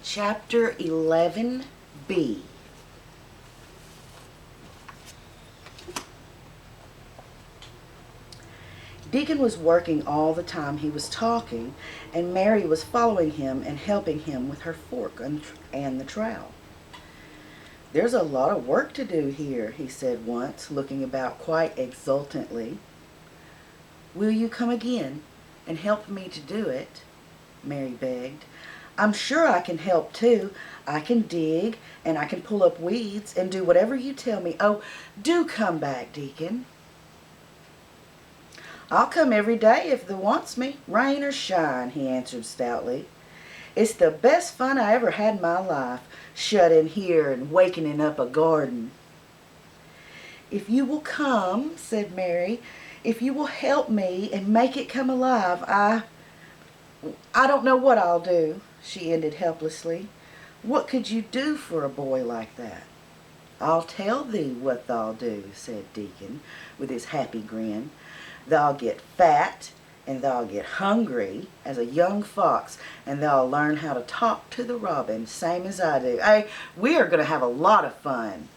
Chapter 11b. Deacon was working all the time he was talking, and Mary was following him and helping him with her fork and the trowel. "There's a lot of work to do here," he said once, looking about quite exultantly. "Will you come again and help me to do it?" Mary begged. "I'm sure I can help too. I can dig and I can pull up weeds and do whatever you tell me. Oh, do come back, Deacon." "I'll come every day if thou wants me, rain or shine," he answered stoutly. "It's the best fun I ever had in my life, shut in here and wakening up a garden." "If you will come," said Mary, "if you will help me and make it come alive, I don't know what I'll do," she ended helplessly. "What could you do for a boy like that?" "I'll tell thee what thou'll do," said Deacon, with his happy grin. "Thou'll get fat, and thou'll get hungry as a young fox, and thou'll learn how to talk to the robin, same as I do. We are going to have a lot of fun."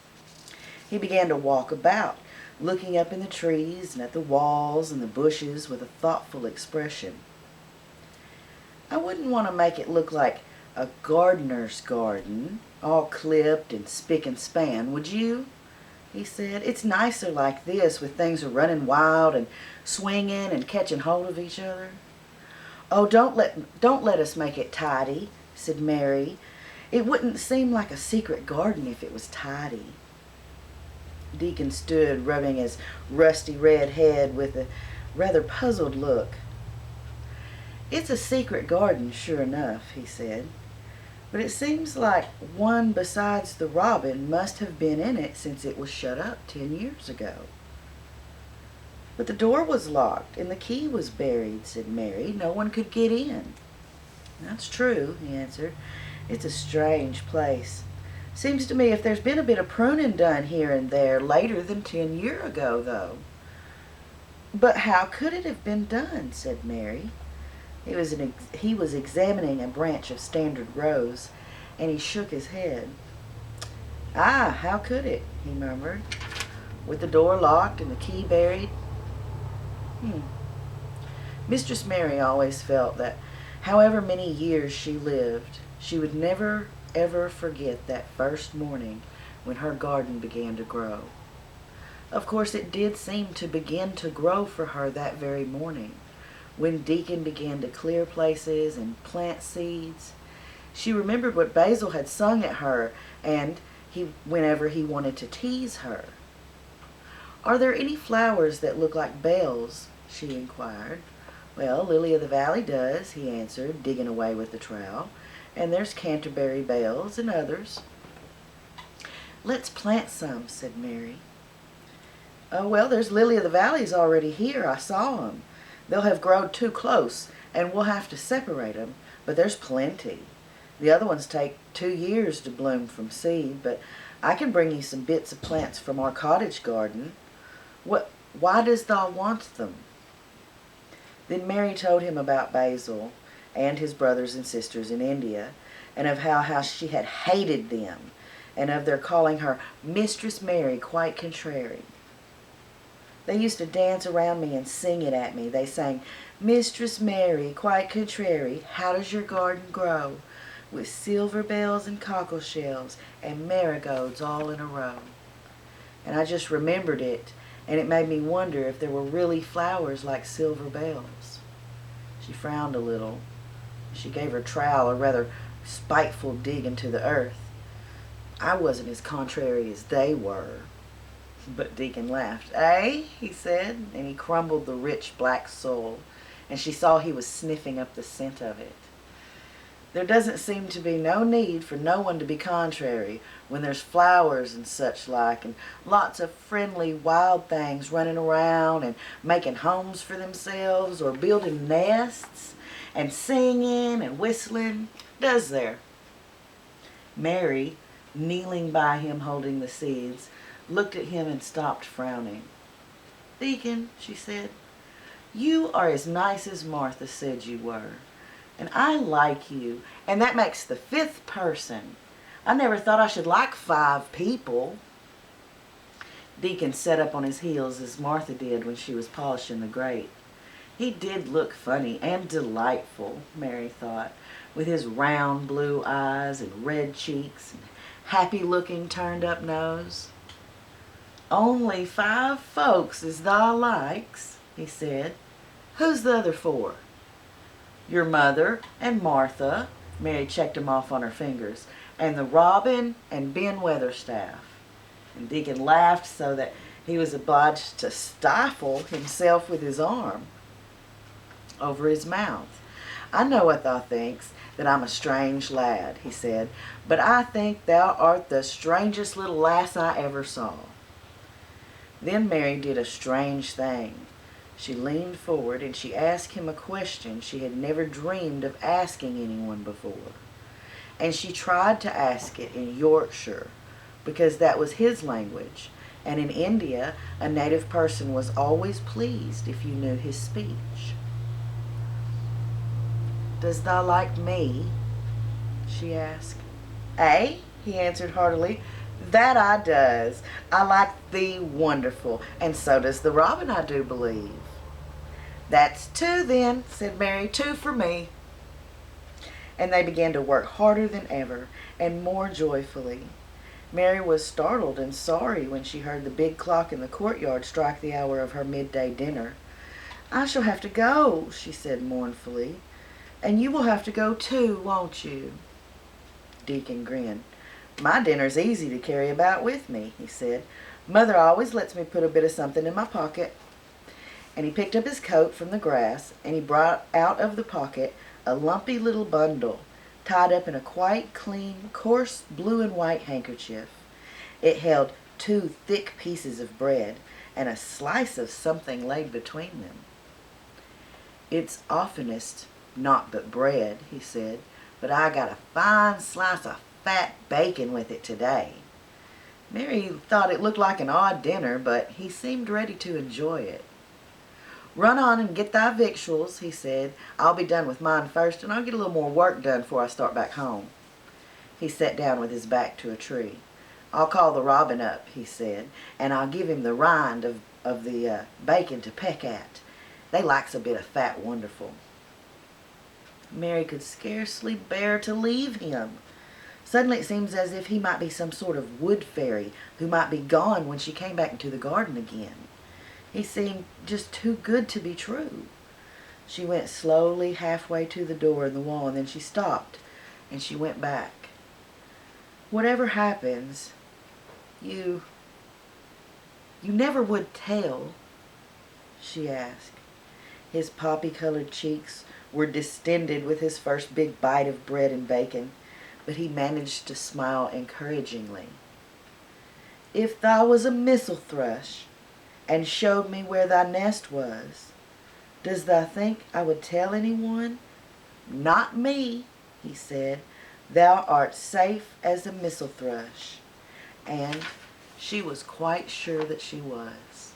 He began to walk about, looking up in the trees and at the walls and the bushes with a thoughtful expression. "I wouldn't want to make it look like a gardener's garden, all clipped and spick and span, would you?" he said. "It's nicer like this, with things running wild and swinging and catching hold of each other." "Oh, don't let us make it tidy," said Mary. "It wouldn't seem like a secret garden if it was tidy." Deacon stood, rubbing his rusty red head with a rather puzzled look. "It's a secret garden, sure enough," he said. "But it seems like one besides the robin must have been in it since it was shut up 10 years ago." "But the door was locked and the key was buried," said Mary. "No one could get in." "That's true," he answered. "It's a strange place. Seems to me if there's been a bit of pruning done here and there later than 10 years ago, though." "But how could it have been done?" said Mary. He was examining a branch of standard rose, and he shook his head. How could it?" he murmured. "With the door locked and the key buried?" Mistress Mary always felt that however many years she lived, she would never ever forget that first morning when her garden began to grow. Of course, it did seem to begin to grow for her that very morning, when Deacon began to clear places and plant seeds. She remembered what Basil had sung at her, and whenever he wanted to tease her. "Are there any flowers that look like bells?" she inquired. "Well, Lily of the Valley does," he answered, digging away with the trowel. "And there's Canterbury bells and others." "Let's plant some," said Mary. "Oh, well, there's Lily of the Valleys already here. I saw 'em. They'll have growed too close, and we'll have to separate 'em, but there's plenty. The other ones take 2 years to bloom from seed, but I can bring you some bits of plants from our cottage garden. Why does thou want them?" Then Mary told him about Basil and his brothers and sisters in India, and of how she had hated them, and of their calling her Mistress Mary quite contrary. "They used to dance around me and sing it at me. They sang, 'Mistress Mary, quite contrary, how does your garden grow? With silver bells and cockle shells and marigolds all in a row.' And I just remembered it, and it made me wonder if there were really flowers like silver bells." She frowned a little. She gave her trowel a rather spiteful dig into the earth. "I wasn't as contrary as they were." But Deacon laughed. "Eh?" he said, and he crumbled the rich black soil, and she saw he was sniffing up the scent of it. "There doesn't seem to be no need for no one to be contrary when there's flowers and such like, and lots of friendly wild things running around and making homes for themselves or building nests and singing and whistling, does there?" Mary, kneeling by him holding the seeds, looked at him and stopped frowning. "Deacon," she said, "you are as nice as Martha said you were. and I like you, and that makes the 5th person. I never thought I should like 5 people." Deacon sat up on his heels as Martha did when she was polishing the grate. He did look funny and delightful, Mary thought, with his round blue eyes and red cheeks and happy-looking turned-up nose. "Only 5 folks as thou likes," he said. "Who's the other 4? "Your mother and Martha," Mary checked them off on her fingers, "and the Robin and Ben Weatherstaff." And Deacon laughed so that he was obliged to stifle himself with his arm over his mouth. "I know what thou thinks, that I'm a strange lad," he said, "but I think thou art the strangest little lass I ever saw." Then Mary did a strange thing. She leaned forward and she asked him a question she had never dreamed of asking anyone before. And she tried to ask it in Yorkshire, because that was his language, and in India a native person was always pleased if you knew his speech. "Does thou like me?" she asked. "Eh?" he answered heartily. "That I does. I like thee wonderful, and so does the robin, I do believe." "That's 2 then," said Mary, "2 for me." And they began to work harder than ever, and more joyfully. Mary was startled and sorry when she heard the big clock in the courtyard strike the hour of her midday dinner. "I shall have to go," she said mournfully. "And you will have to go too, won't you?" Deacon grinned. "My dinner's easy to carry about with me," he said. "Mother always lets me put a bit of something in my pocket." And he picked up his coat from the grass, and he brought out of the pocket a lumpy little bundle, tied up in a quite clean, coarse blue and white handkerchief. It held 2 thick pieces of bread, and a slice of something laid between them. "It's oftenest not but bread," he said, "but I got a fine slice of fat bacon with it today." Mary thought it looked like an odd dinner, but he seemed ready to enjoy it. "Run on and get thy victuals," he said. "I'll be done with mine first, and I'll get a little more work done before I start back home." He sat down with his back to a tree. "I'll call the robin up," he said, "and I'll give him the rind of the bacon to peck at. They likes a bit of fat wonderful." Mary could scarcely bear to leave him. Suddenly it seemed as if he might be some sort of wood fairy who might be gone when she came back into the garden again. He seemed just too good to be true. She went slowly halfway to the door in the wall, and then she stopped, and she went back. "Whatever happens, you never would tell?" she asked. His poppy-colored cheeks were distended with his first big bite of bread and bacon, but he managed to smile encouragingly. "If thou was a missel thrush, and showed me where thy nest was, does thou think I would tell anyone?" "Not me," he said. "Thou art safe as a missel thrush." And she was quite sure that she was.